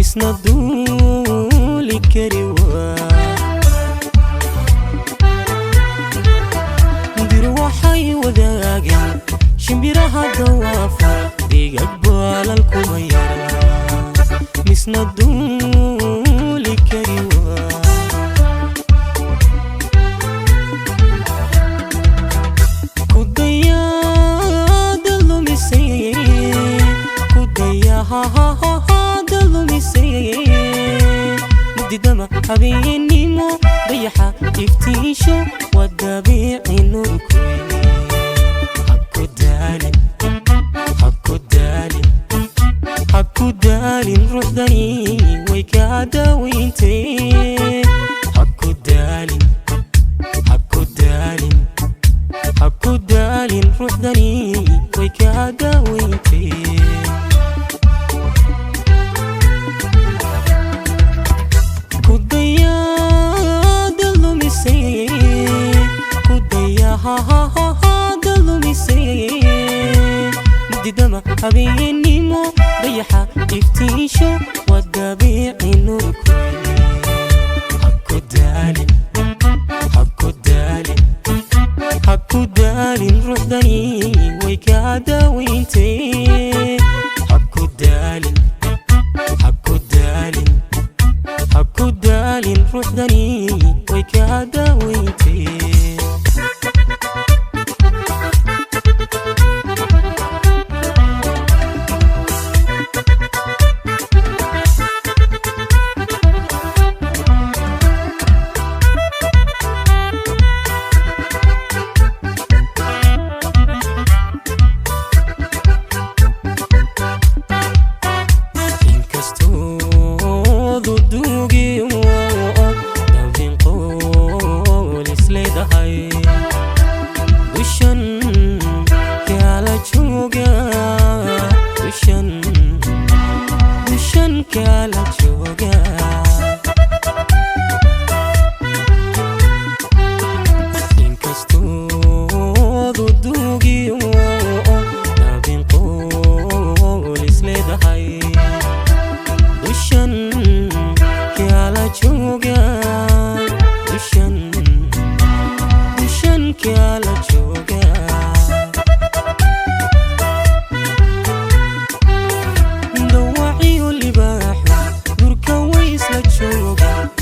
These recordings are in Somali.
misna duuli kari waa dir waxay wadaagaan shimbiraha dawaafa digag baalal kuma yara misna duuli kari waa kudayaada lumisay kudayaada lumisay mugdidama habeenimo dayaxa iftiisho wadabiici nurku hakudaalin ruuxdani way kaa daawayntee hakudaalin ruuxdani way kaa daawayntee kudayaada lumisay kudayaada lumisay mugdidama habeenimo dayaxa iftiisho wadabiici nurku hakudaalin ruuxdani way kaa daawayntee hakudaalin ruuxdani way kaa daawayntee kala jooga inkastoo duugiyo dabin qool isleedahay dushan kala jooga dushan kala jooga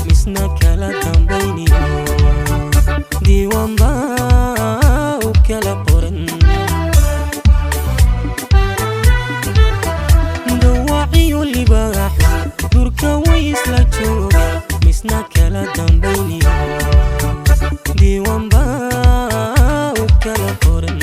misna kala dambayniyo diiwaan baa u kala qoran dawaaciyo libaaxo durka way isla jooga misna kala dambayniyo diiwaan baa u kala qoran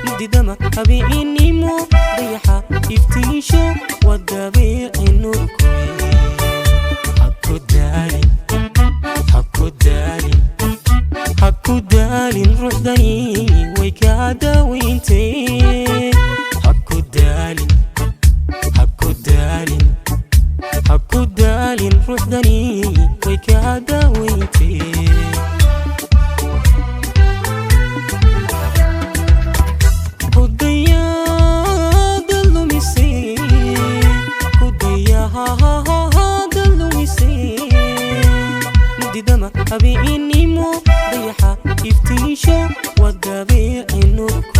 mugdidama habeenimo dayaxa iftiisho wadabiici nurku hakudaalin ruuxdani way kaa daawayntee hakudaalin ruuxdani way kaa daawayntee kudayaada lumisay kudayaada lumisay mugdidama habeenimo dayaxa iftiisho wadabiici nurku